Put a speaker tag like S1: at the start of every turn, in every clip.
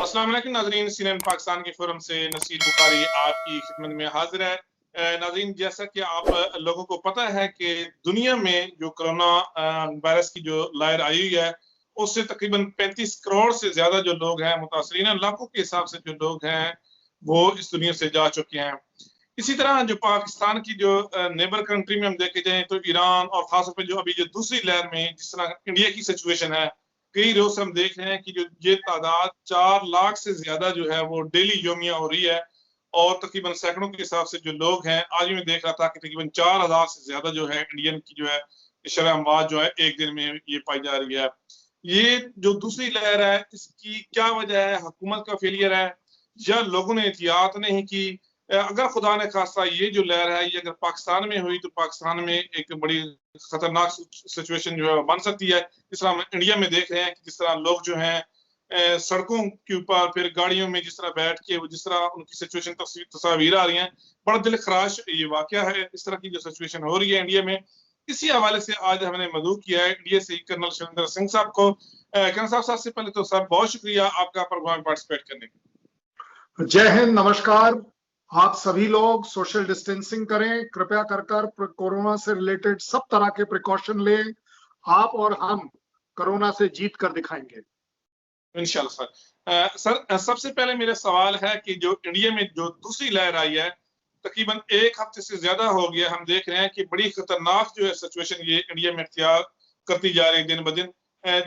S1: अस्सलाम वालेकुम नाज़रीन, CNN पाकिस्तान के फोरम से नसीर बुखारी आपकी खिदमत में हाजिर है। नाज़रीन, जैसा कि आप लोगों को पता है कि दुनिया में जो कोरोना वायरस की जो लहर आई हुई है, उससे तकरीबन 35 करोड़ से ज़्यादा जो लोग हैं मुतासरीन हैं, लाखों के हिसाब से जो लोग हैं वो इस दुनिया से जा चुके हैं। इसी तरह जो पाकिस्तान की जो नेबर कंट्री में हम देखे जाएं तो ईरान और खासतौर पर जो अभी जो दूसरी लहर में जिस तरह इंडिया की सिचुएशन है, कई रोज हम देख रहे हैं कि जो ये तादाद 4 लाख से ज्यादा जो है वो डेली योमिया हो रही है और तकरीबन सैकड़ों के हिसाब से जो लोग हैं, आज भी मैं देख रहा था कि तकरीबन 4000 से ज्यादा जो है इंडियन की जो है शरह अमवात जो है एक दिन में ये पाई जा रही है। ये जो दूसरी लहर है इसकी क्या वजह है? हुकूमत का फेलियर है या लोगों ने एहतियात नहीं की? अगर खुदा ने खास्ता ये जो लहर है ये अगर पाकिस्तान में हुई तो पाकिस्तान में एक बड़ी खतरनाक सिचुएशन जो है बन सकती है। जिस तरह हम इंडिया में देख रहे हैं कि जिस तरह लोग जो हैं सड़कों के ऊपर फिर गाड़ियों में जिस तरह बैठ के जिस तरह उनकी सिचुएशन तस्वीर आ रही हैं, बड़ा दिल खराश ये वाकया है। इस तरह की जो सिचुएशन हो रही है इंडिया में, इसी हवाले से आज हमने मदऊ किया है इंडिया से कर्नल शैलेंद्र सिंह साहब को। कर्नल साहब, सबसे पहले तो सर बहुत शुक्रिया आपका प्रोग्राम में पार्टिसिपेट करने के।
S2: जय हिंद, नमस्कार। आप सभी लोग सोशल डिस्टेंसिंग करें, कृपया कर कोरोना से रिलेटेड सब तरह के प्रिकॉशन लें। आप और हम कोरोना से जीत कर दिखाएंगे
S1: इंशाल्लाह। सर सबसे पहले मेरा सवाल है कि जो इंडिया में जो दूसरी लहर आई है तकरीबन एक हफ्ते से ज्यादा हो गया, हम देख रहे हैं कि बड़ी खतरनाक जो है सिचुएशन ये इंडिया में इख्तियार करती जा रही है दिन ब दिन।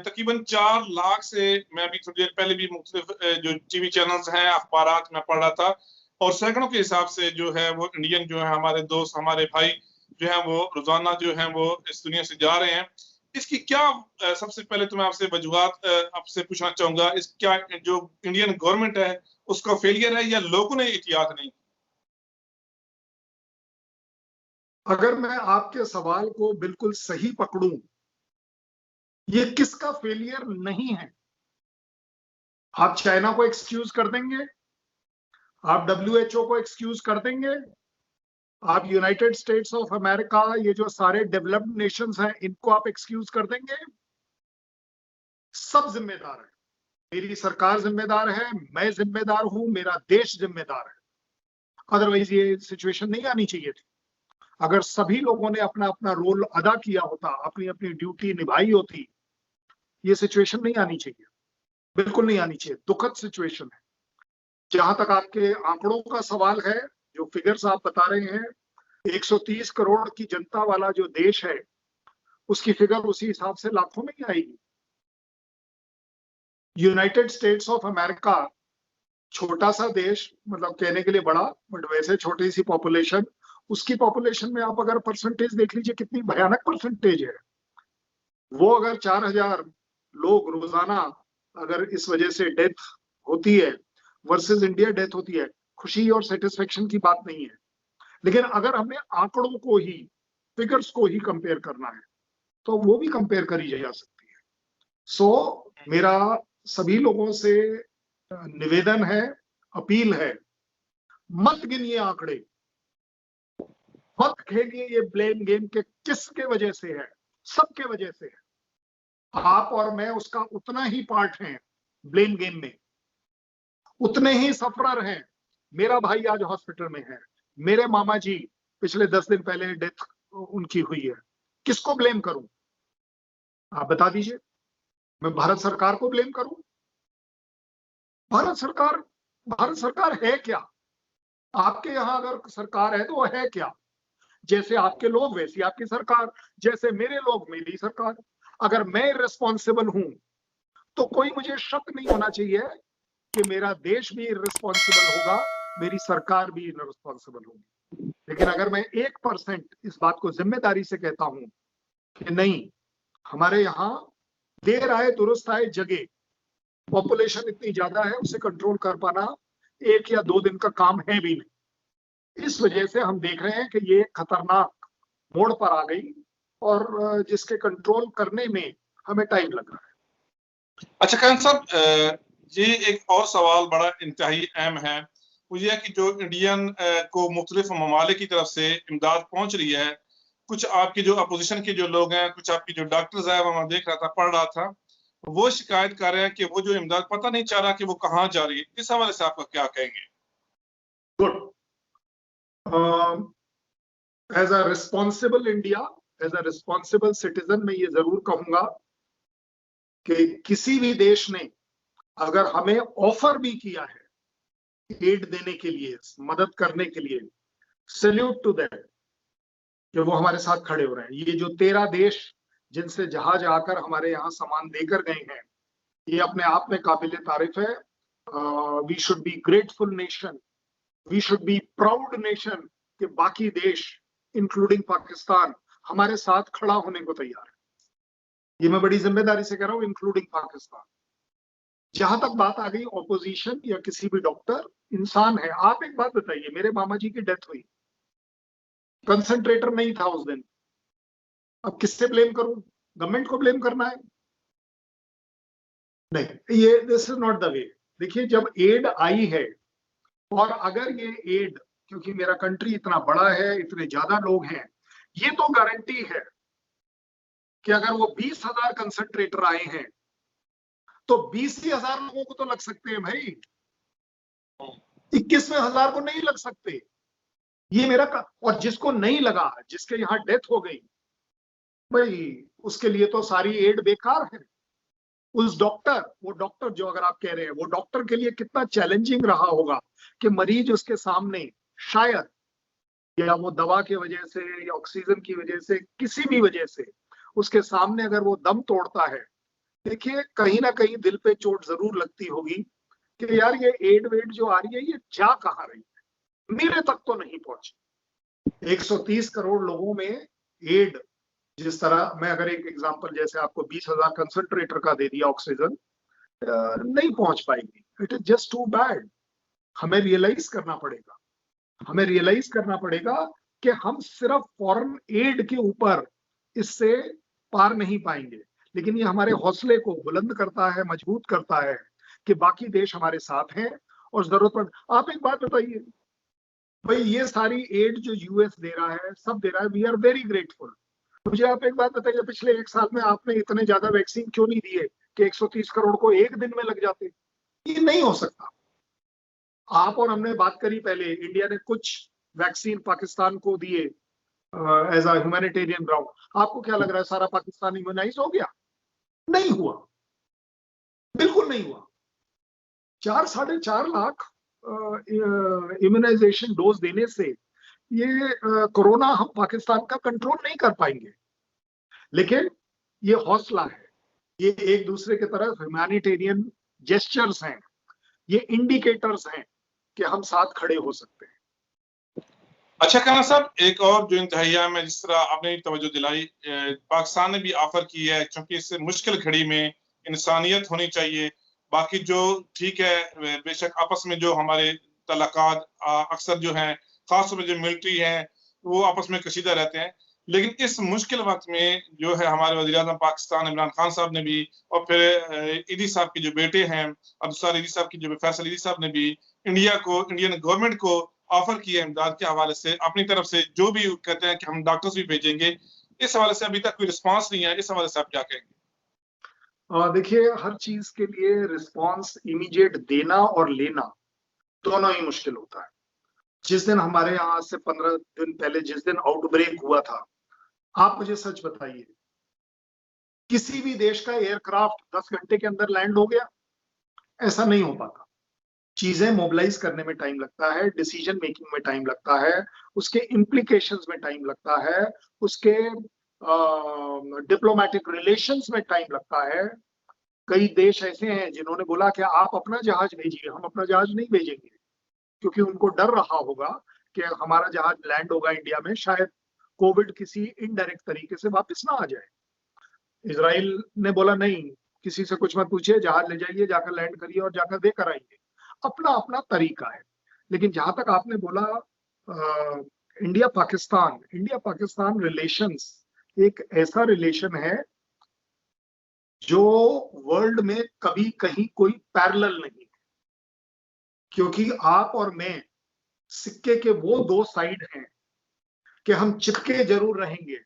S1: तकरीबन 4 लाख से, मैं अभी थोड़ी देर पहले भी मुख्तलिफ जो टीवी चैनल्स हैं, अखबारात में पढ़ रहा था, और सैकड़ों के हिसाब से जो है वो इंडियन जो है हमारे दोस्त हमारे भाई जो है वो रोजाना जो है वो इस दुनिया से जा रहे हैं। इसकी क्या सबसे पहले तो मैं आपसे वजूहात आपसे पूछना चाहूंगा, इस क्या जो इंडियन गवर्नमेंट है उसका फेलियर है या लोगों ने एहतियात नहीं?
S2: अगर मैं आपके सवाल को बिल्कुल सही पकड़ूं, ये किसका फेलियर नहीं है? आप चाइना को एक्सक्यूज कर देंगे? आप WHO को एक्सक्यूज कर देंगे? आप यूनाइटेड स्टेट्स ऑफ अमेरिका, ये जो सारे डेवलप्ड नेशंस हैं, इनको आप एक्सक्यूज कर देंगे? सब जिम्मेदार है। मेरी सरकार जिम्मेदार है, मैं जिम्मेदार हूं, मेरा देश जिम्मेदार है। अदरवाइज ये सिचुएशन नहीं आनी चाहिए थी। अगर सभी लोगों ने अपना अपना रोल अदा किया होता, अपनी अपनी ड्यूटी निभाई होती, ये सिचुएशन नहीं आनी चाहिए, बिल्कुल नहीं आनी चाहिए। दुखद सिचुएशन है। जहां तक आपके आंकड़ों का सवाल है, जो फिगर्स आप बता रहे हैं, 130 करोड़ की जनता वाला जो देश है, उसकी फिगर उसी हिसाब से लाखों में ही आएगी। यूनाइटेड स्टेट्स ऑफ अमेरिका छोटा सा देश, मतलब कहने के लिए बड़ा, बट वैसे छोटी सी पॉपुलेशन, उसकी पॉपुलेशन में आप अगर परसेंटेज देख लीजिए कितनी भयानक परसेंटेज है। वो अगर 4000 लोग रोजाना अगर इस वजह से डेथ होती है वर्सेस इंडिया डेथ होती है, खुशी और सेटिस्फेक्शन की बात नहीं है। लेकिन अगर हमें आंकड़ों को ही, फिगर्स को ही कंपेयर करना है तो वो भी कंपेयर करी जा सकती है। सो मेरा सभी लोगों से निवेदन है, अपील है, मत गिनिए आंकड़े, मत खेलिए ये ब्लेम गेम के किसके वजह से है, सबके वजह से है। आप और मैं उसका उतना ही पार्ट हैं ब्लेम गेम में, उतने ही सफरर हैं। मेरा भाई आज हॉस्पिटल में है, मेरे मामा जी पिछले 10 दिन पहले डेथ उनकी हुई है। किसको ब्लेम करूं? आप बता दीजिए। मैं भारत सरकार को ब्लेम करूं? भारत सरकार है क्या? आपके यहां अगर सरकार है तो वो है क्या? जैसे आपके लोग वैसी आपकी सरकार, जैसे मेरे लोग मेरी सरकार। अगर मैं रिस्पॉन्सिबल हूं तो कोई मुझे शक नहीं होना चाहिए कि मेरा देश भी रिस्पॉन्सिबल होगा, मेरी सरकार भी रिस्पॉन्सिबल होगी। लेकिन अगर मैं 1% इस बात को जिम्मेदारी से कहता हूं कि नहीं, हमारे यहाँ देर आए दुरुस्त आए जगह, पॉपुलेशन इतनी ज्यादा है, उसे कंट्रोल कर पाना 1 या 2 दिन का काम है भी नहीं। इस वजह से हम देख रहे हैं कि ये खतरनाक मोड़ पर आ गई और जिसके कंट्रोल करने में हमें टाइम लग रहा है।
S1: अच्छा कर्नल साहब, ये एक और सवाल बड़ा इंतहाई अहम है, वो ये है कि जो इंडियन को मुख्तलिफ ममालिक की तरफ से इमदाद पहुंच रही है, कुछ आपकी जो अपोजिशन के जो लोग हैं, कुछ आपकी जो डॉक्टर्स हैं, वो मैं देख रहा था, पढ़ रहा था, वो शिकायत कर रहे हैं कि वो जो इमदाद पता नहीं चल रहा कि वो कहाँ जा रही है। इस हवाले से आपका क्या कहेंगे?
S2: Good. As a responsible India, as a responsible citizen, मैं ये जरूर कहूंगा कि किसी भी देश ने अगर हमें ऑफर भी किया है एड देने के लिए, मदद करने के लिए, सैल्यूट टू दैट कि वो हमारे साथ खड़े हो रहे हैं। ये जो 13 देश जिनसे जहाज आकर हमारे यहाँ सामान देकर गए हैं, ये अपने आप में काबिल तारीफ है। We should be grateful nation, we should be proud nation कि बाकी देश इंक्लूडिंग पाकिस्तान हमारे साथ खड़ा होने को तैयार है। ये मैं बड़ी जिम्मेदारी से कह रहा हूं, इंक्लूडिंग पाकिस्तान। जहां तक बात आ गई ऑपोजिशन या किसी भी डॉक्टर, इंसान है। आप एक बात बताइए, मेरे मामा जी की डेथ हुई, कंसंट्रेटर नहीं था उस दिन, अब किससे ब्लेम करूं? गवर्नमेंट को ब्लेम करना है? नहीं, ये this is not the way. देखिए, जब एड आई है, और अगर ये एड, क्योंकि मेरा कंट्री इतना बड़ा है, इतने ज्यादा लोग हैं, ये तो गारंटी है कि अगर वो 20,000 कंसंट्रेटर आए हैं तो 20,000 लोगों को तो लग सकते हैं भाई, 21,000 को नहीं लग सकते। ये मेरा और जिसको नहीं लगा, जिसके यहाँ डेथ हो गई, भाई उसके लिए तो सारी एड बेकार है। उस डॉक्टर, वो डॉक्टर जो अगर आप कह रहे हैं, वो डॉक्टर के लिए कितना चैलेंजिंग रहा होगा कि मरीज उसके सामने शायद, या वो दवा की वजह से या ऑक्सीजन की वजह से, किसी भी वजह से उसके सामने अगर वो दम तोड़ता है, देखिए कहीं ना कहीं दिल पे चोट जरूर लगती होगी कि यार ये एड वेड जो आ रही है ये जा कहाँ रही है, मेरे तक तो नहीं पहुंची। 130 करोड़ लोगों में एड, जिस तरह मैं अगर एक एग्जांपल जैसे आपको 20,000 कंसंट्रेटर का दे दिया ऑक्सीजन, नहीं पहुंच पाएगी। It is just too bad. हमें रियलाइज करना पड़ेगा, हमें रियलाइज करना पड़ेगा कि हम सिर्फ फॉरेन एड के ऊपर इससे पार नहीं पाएंगे, लेकिन ये हमारे हौसले को बुलंद करता है, मजबूत करता है कि बाकी देश हमारे साथ हैं। और जरूरत पड़, आप एक बात बताइए भाई, ये सारी एड जो यूएस दे रहा है, सब दे रहा है, वी आर वेरी ग्रेटफुल। मुझे आप एक बात बताइए, पिछले 1 साल में आपने इतने ज्यादा वैक्सीन क्यों नहीं दिए कि 130 करोड़ को एक दिन में लग जाते? ये नहीं हो सकता। आप और हमने बात करी पहले, इंडिया ने कुछ वैक्सीन पाकिस्तान को दिए एज अ ह्यूमैनिटेरियन ग्राउंड। आपको क्या लग रहा है सारा पाकिस्तान इम्यूनाइज हो गया? नहीं हुआ, बिल्कुल नहीं हुआ। 4-4.5 लाख इम्यूनाइजेशन डोज देने से ये कोरोना हम पाकिस्तान का कंट्रोल नहीं कर पाएंगे, लेकिन ये हौसला है, ये एक दूसरे की तरफ ह्यूमैनिटेरियन जेस्चर्स हैं, ये इंडिकेटर्स हैं कि हम साथ खड़े हो सकते हैं।
S1: अच्छा खाना साहब, एक और जो इंतहाइया में जिस तरह आपने तवज्जो दिलाई, पाकिस्तान ने भी ऑफर की है, क्योंकि इस मुश्किल घड़ी में इंसानियत होनी चाहिए। बाकी जो ठीक है, बेशक आपस में जो हमारे तल्लुकात अक्सर जो हैं, खासतौर पर जो मिलिट्री हैं, वो आपस में कशीदा रहते हैं, लेकिन इस मुश्किल वक्त में जो है हमारे वज़ीर-ए-आज़म पाकिस्तान इमरान खान साहब ने भी, और फिर ईदी साहब के जो बेटे हैं अब्दुल ईदी साहब की, जो फैसल ईदी साहब ने भी इंडिया को, इंडियन गवर्नमेंट को ऑफर किया है इमदाद के हवाले से, अपनी तरफ से जो भी कहते हैं कि हम डॉक्टर्स भी भेजेंगे। इस हवाले से अभी तक कोई रिस्पांस नहीं है, इस हवाले से आप क्या कहेंगे?
S2: देखिए, हर चीज के लिए रिस्पांस इमीडिएट देना और लेना दोनों ही मुश्किल होता है। जिस दिन हमारे यहाँ से 15 दिन पहले जिस दिन आउटब्रेक हुआ था, आप मुझे सच बताइए, किसी भी देश का एयरक्राफ्ट 10 घंटे के अंदर लैंड हो गया? ऐसा नहीं हो पाता। चीजें मोबिलाइज करने में टाइम लगता है, डिसीजन मेकिंग में टाइम लगता है, उसके इम्प्लीकेशंस में टाइम लगता है, उसके डिप्लोमेटिक रिलेशंस में टाइम लगता है। कई देश ऐसे हैं जिन्होंने बोला कि आप अपना जहाज भेजिए, हम अपना जहाज नहीं भेजेंगे, क्योंकि उनको डर रहा होगा कि हमारा जहाज लैंड होगा इंडिया में, शायद कोविड किसी इनडायरेक्ट तरीके से वापस ना आ जाए। इजराइल ने बोला नहीं, किसी से कुछ मत पूछिए, जहाज ले जाइए, जाकर लैंड करिए और जाकर देकर आइए। अपना अपना तरीका है। लेकिन जहां तक आपने बोला इंडिया पाकिस्तान रिलेशंस एक ऐसा रिलेशन है जो वर्ल्ड में कभी कहीं कोई पैरेलल नहीं है, क्योंकि आप और मैं सिक्के के वो दो साइड हैं कि हम चिपके जरूर रहेंगे,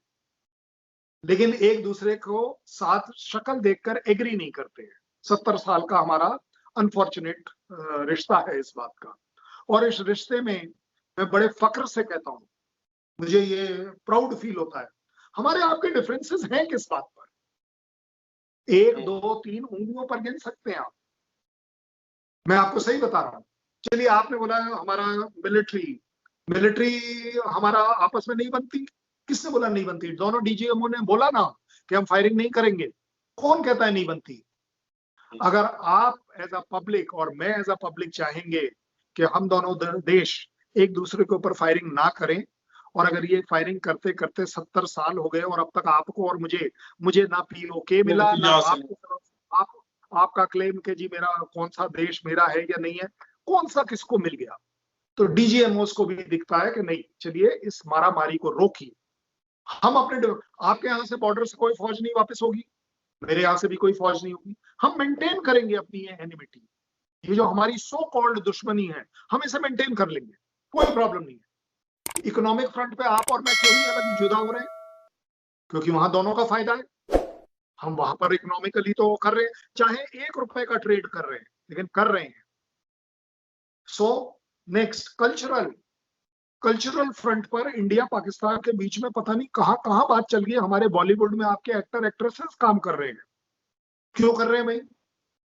S2: लेकिन एक दूसरे को साथ शक्ल देखकर एग्री नहीं करते हैं। 70 साल का हमारा अनफॉर्चुनेट रिश्ता है इस बात का। और इस रिश्ते में मैं बड़े फक्र से कहता हूँ, मुझे ये प्राउड फील होता है, हमारे आपके डिफरेंसेस हैं किस बात पर? 1, 2, 3 उंगलियों पर गिन सकते हैं आप। मैं आपको सही बता रहा हूँ। चलिए, आपने बोला हमारा मिलिट्री हमारा आपस में नहीं बनती। किसने बोला नहीं बनती? दोनों डीजीएमओ ने बोला ना कि हम फायरिंग नहीं करेंगे। कौन कहता है नहीं बनती? अगर आप एज अ पब्लिक और मैं एज अ पब्लिक चाहेंगे कि हम दोनों देश एक दूसरे के ऊपर फायरिंग ना करें, और अगर ये फायरिंग करते करते 70 साल हो गए और अब तक आपको और मुझे ना पीओके मिला, ना आप आपका क्लेम के जी मेरा कौन सा देश मेरा है या नहीं है, कौन सा किसको मिल गया? तो डीजीएमओस को भी दिखता है कि नहीं, चलिए इस मारामारी को रोकिए। हम अपने आपके यहाँ से बॉर्डर से कोई फौज नहीं वापस होगी, मेरे यहाँ से भी कोई फौज नहीं होगी। हम मेंटेन करेंगे अपनी ये एनिमिटी, ये जो हमारी सो कॉल्ड दुश्मनी है, हम इसे मेंटेन कर लेंगे, कोई प्रॉब्लम नहीं है। इकोनॉमिक फ्रंट पे आप और मैं क्यों ही अलग जुदा हो रहे हैं? क्योंकि वहां दोनों का फायदा है। हम वहां पर इकोनॉमिकली तो कर रहे हैं, चाहे 1 रुपए का ट्रेड कर रहे हैं, लेकिन कर रहे हैं। सो नेक्स्ट, कल्चरल फ्रंट पर इंडिया पाकिस्तान के बीच में पता नहीं कहां कहां बात चल गई। हमारे बॉलीवुड में आपके एक्टर एक्ट्रेसेस काम कर रहे हैं, क्यों कर रहे हैं भाई?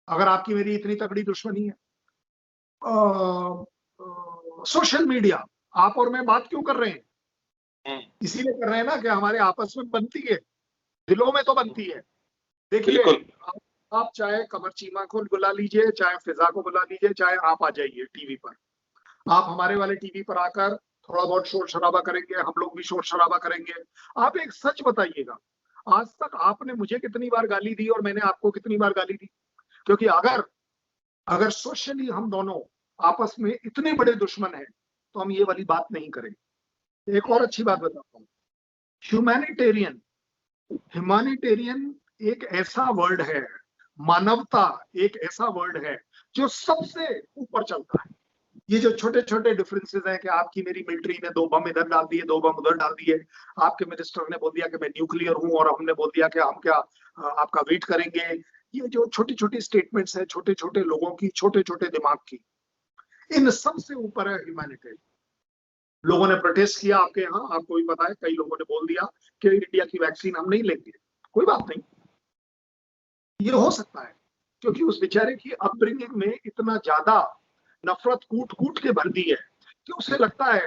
S2: अगर आपकी मेरी इतनी तगड़ी दुश्मनी है, सोशल मीडिया आप और मैं बात क्यों कर रहे हैं? इसीलिए कर रहे हैं ना कि हमारे आपस में बनती है, दिलों में तो बनती है। देखिए, आप चाहे कमर चीमा को बुला लीजिए, चाहे फिजा को बुला लीजिए, चाहे आप आ जाइए टीवी पर, आप हमारे वाले टीवी पर आकर थोड़ा बहुत शोर शराबा करेंगे, हम लोग भी शोर शराबा करेंगे। आप एक सच बताइएगा, आज तक आपने मुझे कितनी बार गाली दी और मैंने आपको कितनी बार गाली दी? क्योंकि अगर सोशली हम दोनों आपस में इतने बड़े दुश्मन हैं तो हम ये वाली बात नहीं करेंगे। एक और अच्छी बात बताता हूँ, ह्यूमैनिटेरियन ह्यूमैनिटेरियन एक ऐसा वर्ड है, मानवता एक ऐसा वर्ड है जो सबसे ऊपर चलता है। ये जो छोटे छोटे डिफरेंसेस हैं कि आपकी मेरी मिलिट्री ने 2 बम इधर डाल दिए, 2 बम उधर डाल दिए, आपके मिनिस्टर ने बोल दिया कि मैं न्यूक्लियर हूं और हमने बोल दिया कि हम क्या आपका वेट करेंगे। ये जो छोटी छोटी स्टेटमेंट्स है, छोटे छोटे लोगों की, छोटे छोटे दिमाग की, इन सब से ऊपर है ह्यूमैनिटी। लोगों ने प्रोटेस्ट किया आपके यहाँ, आपको भी पता है, कई लोगों ने बोल दिया कि इंडिया की वैक्सीन हम नहीं लेंगे। कोई बात नहीं, ये हो सकता है, क्योंकि उस बेचारे की अपब्रिंगिंग में इतना ज्यादा नफरत कूट कूट के भर दी है कि उसे लगता है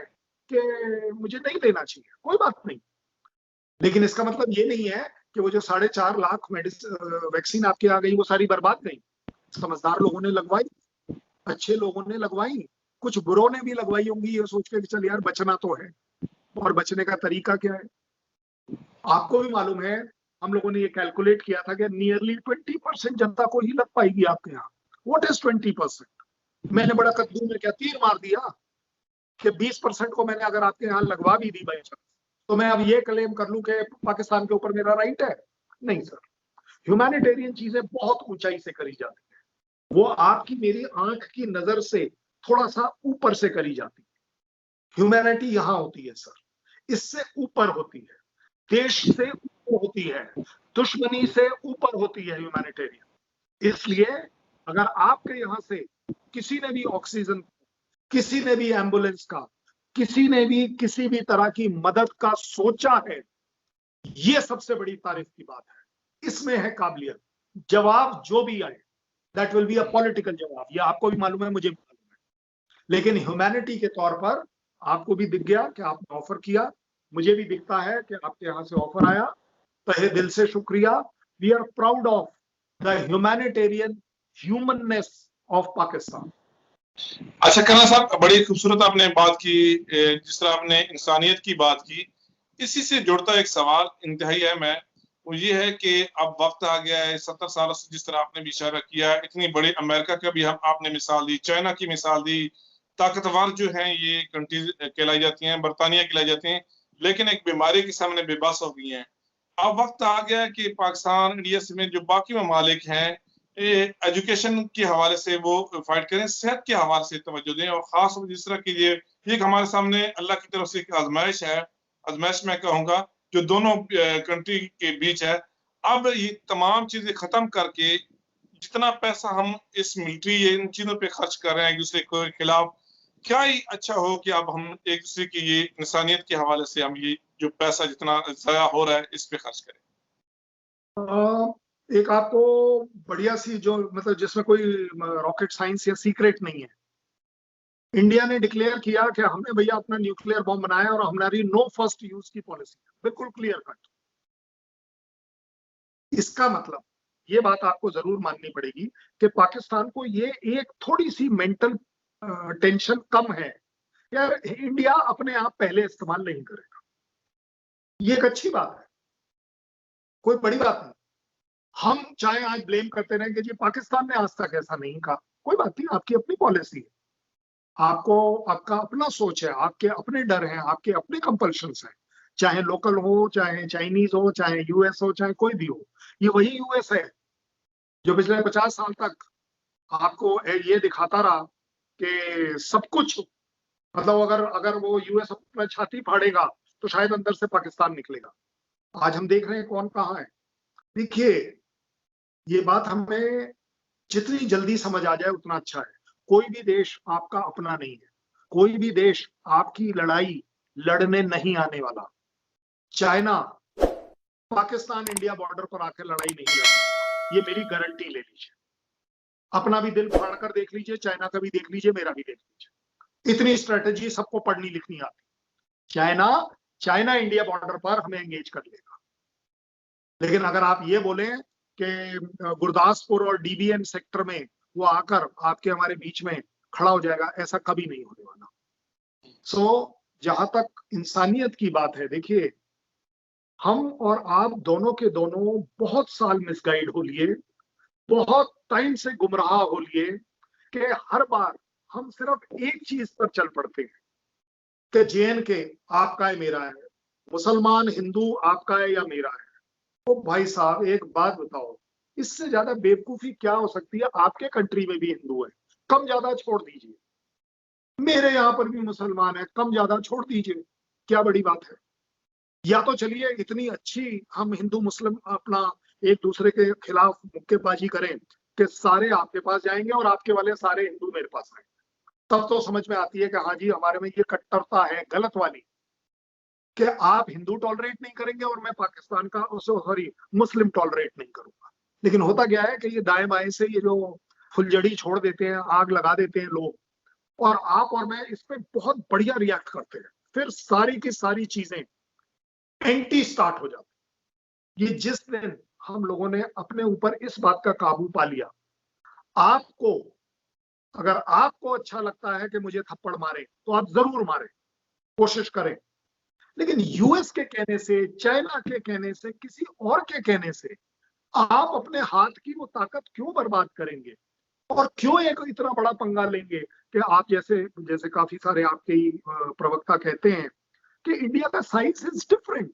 S2: कि मुझे नहीं देना चाहिए। कोई बात नहीं, लेकिन इसका मतलब ये नहीं है कि वो जो 4.5 लाख वैक्सीन आपके आ गई वो सारी बर्बाद गई। समझदार लोगों ने लगवाई, अच्छे लोगों ने लगवाई, कुछ बुरों ने भी लगवाई होंगी ये सोच के कि चल यार बचना तो है। और बचने का तरीका क्या है? आपको भी मालूम है, हम लोगों ने ये कैलकुलेट किया था कि नियरली 20% जनता को ही लग पाएगी आपके यहाँ। What is 20%? मैंने बड़ा कद्दू में क्या तीर मार दिया कि 20% को मैंने अगर आपके यहाँ लगवा भी दी बाई चांस, तो मैं अब ये क्लेम कर लूं कि पाकिस्तान के ऊपर मेरा राइट है? नहीं सर, ह्यूमैनिटेरियन चीजें बहुत ऊंचाई से करी जाती है, वो आपकी मेरी आंख की नजर से थोड़ा सा ऊपर से करी जाती है। ह्यूमैनिटी यहाँ होती है सर, इससे ऊपर होती है, देश से ऊपर होती है, दुश्मनी से ऊपर होती है ह्यूमैनिटेरियन। इसलिए अगर आपके यहाँ से किसी ने भी ऑक्सीजन, किसी ने भी एम्बुलेंस का, किसी ने भी किसी भी तरह की मदद का सोचा है, ये सबसे बड़ी तारीफ की बात है। इसमें है काबिलियत। जवाब जो भी आए that will be a political जवाब, ये आपको भी मालूम है, मुझे भी मालूम है, लेकिन ह्यूमैनिटी के तौर पर आपको भी दिख गया कि आपने ऑफर किया, मुझे भी दिखता है कि आपके यहाँ से ऑफर आया, तहे दिल से शुक्रिया। We are proud of the humanitarian humanness of Pakistan.
S1: अच्छा करना साहब, बड़ी खूबसूरत आपने बात की, जिस तरह आपने इंसानियत की बात की, इसी से जुड़ता एक सवाल इंतहाई है मैं, वो ये है कि अब वक्त आ गया है 70 सालों से, जिस तरह आपने भी इशारा किया, इतनी बड़ी अमेरिका का भी हम आपने मिसाल दी, चाइना की मिसाल दी, ताकतवर जो हैं ये कंट्रीज कहलाई जाती हैं, बरतानिया कहलाई जाती हैं, लेकिन एक बीमारी के सामने बेबस हो गई हैं। अब वक्त आ गया है कि पाकिस्तान, इंडिया समेत जो बाकी ममालिक हैं, एजुकेशन के हवाले से वो फाइट करें, सेहत के हवाले से तवज्जो दें, और खास जिस तरह की ये एक हमारे सामने अल्लाह की तरफ से एक आजमाइश है, आजमाइश मैं कहूँगा जो दोनों कंट्री के बीच है। अब ये तमाम चीजें खत्म करके जितना पैसा हम इस मिलिट्री इन चीजों पे खर्च कर रहे हैं एक दूसरे के खिलाफ, क्या ही अच्छा हो कि अब हम एक दूसरे की ये इंसानियत के हवाले से हम ये जो पैसा जितना जाया हो रहा है इस पे खर्च करें।
S2: एक आपको बढ़िया सी जो मतलब जिसमें कोई रॉकेट साइंस या सीक्रेट नहीं है, इंडिया ने डिक्लेयर किया कि हमने भैया अपना न्यूक्लियर बॉम्ब बनाया और हमारी नो फर्स्ट यूज की पॉलिसी है, बिल्कुल क्लियर कट। इसका मतलब ये बात आपको जरूर माननी पड़ेगी कि पाकिस्तान को ये एक थोड़ी सी मेंटल टेंशन कम है, यार इंडिया अपने आप पहले इस्तेमाल नहीं करेगा। ये एक अच्छी बात है, कोई बड़ी बात नहीं। हम चाहे आज ब्लेम करते रहे कि जी पाकिस्तान ने आज तक ऐसा नहीं कहा, कोई बात नहीं, आपकी अपनी पॉलिसी है, आपको आपका अपना सोच है, आपके अपने डर हैं, आपके अपने कंपल्शंस हैं, चाहे लोकल हो, चाहे चाइनीज हो, चाहे यूएस हो, चाहे कोई भी हो। ये वही यूएस है जो पिछले 50 साल तक आपको ये दिखाता रहा कि सब कुछ, मतलब अगर अगर वो यूएस अपना छाती फाड़ेगा तो शायद अंदर से पाकिस्तान निकलेगा। आज हम देख रहे हैं कौन कहाँ है। देखिए, ये बात हमें जितनी जल्दी समझ आ जाए उतना अच्छा है। कोई भी देश आपका अपना नहीं है, कोई भी देश आपकी लड़ाई लड़ने नहीं आने वाला। चाइना पाकिस्तान इंडिया बॉर्डर पर आकर लड़ाई नहीं लड़ेगा, ये मेरी गारंटी ले लीजिए। अपना भी दिल फाड़ कर देख लीजिए, चाइना का भी देख लीजिए, मेरा भी देख लीजिए। इतनी स्ट्रेटेजी सबको पढ़नी लिखनी आती। चाइना चाइना इंडिया बॉर्डर पर हमें एंगेज कर लेगा। लेकिन अगर आप ये बोलें कि गुरदासपुर और डीबीएन सेक्टर में वो आकर आपके हमारे बीच में खड़ा हो जाएगा, ऐसा कभी नहीं होने वाला। जहां तक इंसानियत की बात है, देखिए हम और आप दोनों के दोनों बहुत साल मिसगाइड हो लिए, बहुत टाइम से गुमराह हो लिए कि हर बार हम सिर्फ एक चीज पर चल पड़ते हैं कि जेएनके आपका है मेरा है, मुसलमान हिंदू आपका है या मेरा है। तो भाई साहब एक बात बताओ, इससे ज्यादा बेवकूफी क्या हो सकती है? आपके कंट्री में भी हिंदू है, कम ज्यादा छोड़ दीजिए, मेरे यहाँ पर भी मुसलमान है, कम ज्यादा छोड़ दीजिए, क्या बड़ी बात है? या तो चलिए इतनी अच्छी हम हिंदू मुस्लिम अपना एक दूसरे के खिलाफ मुक्केबाजी करें कि सारे आपके पास जाएंगे और आपके वाले सारे हिंदू मेरे पास आएंगे, तब तो समझ में आती है कि हाँ जी हमारे में ये कट्टरता है गलत वाली, कि आप हिंदू टॉलरेट नहीं करेंगे और मैं पाकिस्तान का सॉरी मुस्लिम टॉलरेट नहीं करूंगा। लेकिन होता क्या है कि ये दाएं बाएं से ये जो फुलझड़ी छोड़ देते हैं, आग लगा देते हैं लोग, और आप और मैं इस पे बहुत बढ़िया रिएक्ट करते हैं, फिर सारी की सारी चीजें एंटी स्टार्ट हो जाती। ये जिस दिन हम लोगों ने अपने ऊपर इस बात का काबू पा लिया, आपको अगर आपको अच्छा लगता है कि मुझे थप्पड़ मारे तो आप जरूर मारे, कोशिश करें, लेकिन यूएस के कहने से, चाइना के कहने से, किसी और के कहने से आप अपने हाथ की वो ताकत क्यों बर्बाद करेंगे और क्यों एक इतना बड़ा पंगा लेंगे कि आप जैसे जैसे काफी सारे आपके ही प्रवक्ता कहते हैं कि इंडिया का साइज इज डिफरेंट,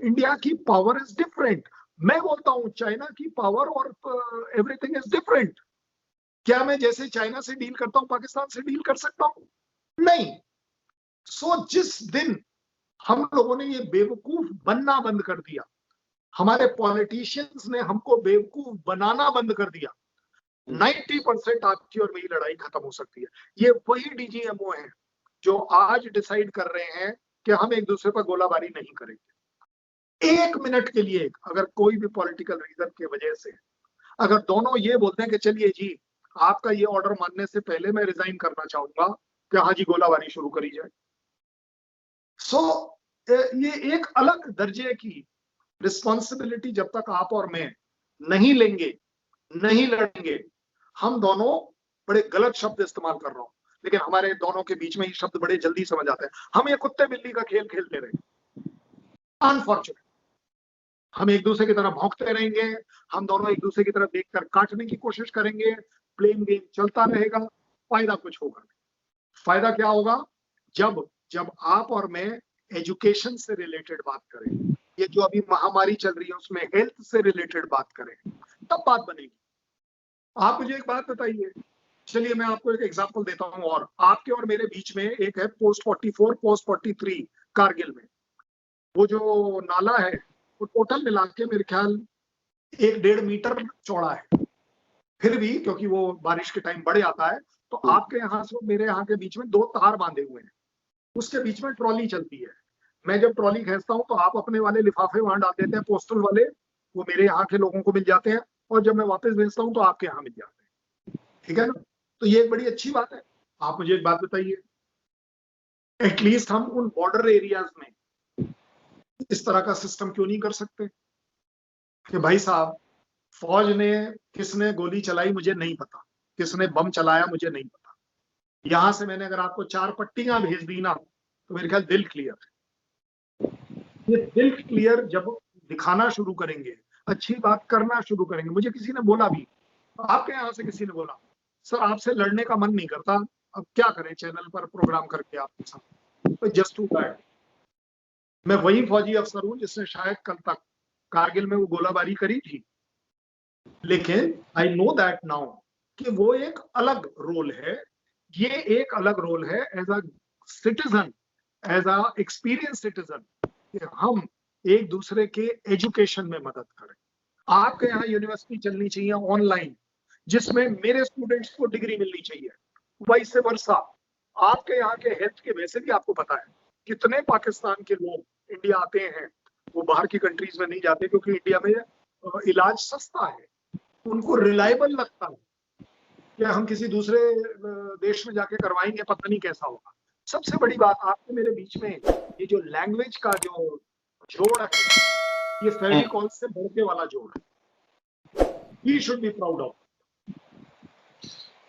S2: इंडिया की पावर इज डिफरेंट। मैं बोलता हूं चाइना की पावर और एवरीथिंग इज डिफरेंट। क्या मैं जैसे चाइना से डील करता हूं पाकिस्तान से डील कर सकता हूं? नहीं। जिस दिन हम लोगों ने ये बेवकूफ बनना बंद कर दिया, हमारे पॉलिटिशियंस ने हमको बेवकूफ बनाना बंद कर दिया, 90% आपकी और मेरी लड़ाई खत्म हो सकती है। ये वही डीजीएमओ है जो आज डिसाइड कर रहे हैं कि हम एक दूसरे पर गोलाबारी नहीं करेंगे। एक मिनट के लिए अगर कोई भी पॉलिटिकल रीजन की वजह से अगर दोनों ये बोलते हैं कि चलिए जी आपका ये ऑर्डर मानने से पहले मैं रिजाइन करना चाहूंगा, कि हाँ जी गोलाबारी शुरू करी जाए। ये एक अलग दर्जे की रिस्पॉन्सिबिलिटी जब तक आप और मैं नहीं लेंगे, नहीं लड़ेंगे। हम दोनों बड़े गलत शब्द इस्तेमाल कर रहा हूं, लेकिन हमारे दोनों के बीच में ये शब्द बड़े जल्दी समझ आते हैं। हम ये कुत्ते बिल्ली का खेल खेलते रहे, अनफॉर्चुनेट। हम एक दूसरे की तरह भौंकते रहेंगे, हम दोनों एक दूसरे की तरह देखकर काटने की कोशिश करेंगे, प्लेइंग गेम चलता रहेगा, फायदा कुछ होगा नहीं। फायदा क्या होगा? जब जब आप और मैं एजुकेशन से रिलेटेड बात करें, ये जो अभी महामारी चल रही है उसमें हेल्थ से रिलेटेड बात करें, तब बात बनेगी। आप मुझे एक बात बताइए, चलिए मैं आपको एक एग्जांपल देता हूं, और आपके और मेरे बीच में एक है पोस्ट 44 पोस्ट 43 कारगिल में। वो जो नाला है वो टोटल मिला के मेरे ख्याल 1-1.5 मीटर चौड़ा है। फिर भी क्योंकि वो बारिश के टाइम बढ़ जाता है, तो आपके यहाँ से मेरे यहाँ के बीच में 2 तार बांधे हुए हैं, उसके बीच में ट्रॉली चलती है। मैं जब ट्रॉली खींचता हूँ तो आप अपने वाले लिफाफे वहां डाल देते हैं पोस्टल वाले, वो मेरे यहाँ के लोगों को मिल जाते हैं, और जब मैं वापस भेजता हूँ तो आपके यहाँ मिल जाते हैं। ठीक है ना? तो ये एक बड़ी अच्छी बात है। आप मुझे एक बात बताइए, एटलीस्ट हम उन बॉर्डर एरियाज में इस तरह का सिस्टम क्यों नहीं कर सकते कि भाई साहब, फौज ने किसने गोली चलाई मुझे नहीं पता, किसने बम चलाया मुझे नहीं पता, यहां से मैंने अगर आपको 4 पट्टियां भेज दी ना तो मेरे ख्याल दिल क्लियर है। ये दिल क्लियर जब दिखाना शुरू करेंगे, अच्छी बात करना शुरू करेंगे। मुझे किसी ने बोला भी, आपके यहाँ से किसी ने बोला, सर आपसे लड़ने का मन नहीं करता, अब क्या करें चैनल पर प्रोग्राम करके आपके साथ, तो जस्ट टू दैट मैं वही फौजी अफसर हूं जिसने शायद कल तक कारगिल में वो गोलाबारी करी थी, लेकिन आई नो दैट नाउ कि वो एक अलग रोल है, ये एक अलग रोल है as a citizen, as a experience citizen, कि हम एक दूसरे के एजुकेशन में मदद करें। आपके यहाँ यूनिवर्सिटी चलनी चाहिए ऑनलाइन, जिसमें मेरे स्टूडेंट्स को डिग्री मिलनी चाहिए, वाइस वर्सा। आपके यहाँ के हेल्थ के, वैसे भी आपको पता है कितने पाकिस्तान के लोग इंडिया आते हैं, वो बाहर की कंट्रीज में नहीं जाते क्योंकि इंडिया में इलाज सस्ता है, उनको रिलायबल लगता है कि हम किसी दूसरे देश में जाके करवाएंगे पता नहीं कैसा होगा। सबसे बड़ी बात, आपके मेरे बीच में ये जो लैंग्वेज का जो जोड़ है, ये फेविकॉल से बढ़के वाला जोड़ है, he should be proud of.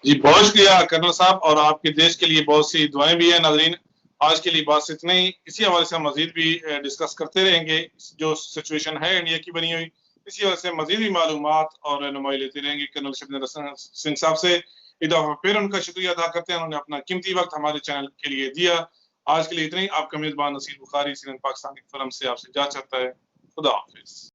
S1: जी बहुत शुक्रिया कर्नल साहब, और आपके देश के लिए बहुत सी दुआएं भी है। नाजरीन, आज के लिए बस इतना ही। इसी हवाले से हम मजीद भी डिस्कस करते रहेंगे, जो सिचुएशन है इंडिया की बनी हुई, इसी वजह से मजीद भी मालूमात और रहनुमाई लेते रहेंगे कर्नल शबनर सिंह साहब से। एक दफा फिर उनका शुक्रिया अदा करते हैं, उन्होंने अपना कीमती वक्त हमारे चैनल के लिए दिया। आज के लिए इतना ही। आपका मेजबान नसीर बुखारी, CNN पाकिस्तान फोरम से आपसे इजाजत चाहता है। खुदा हाफिज।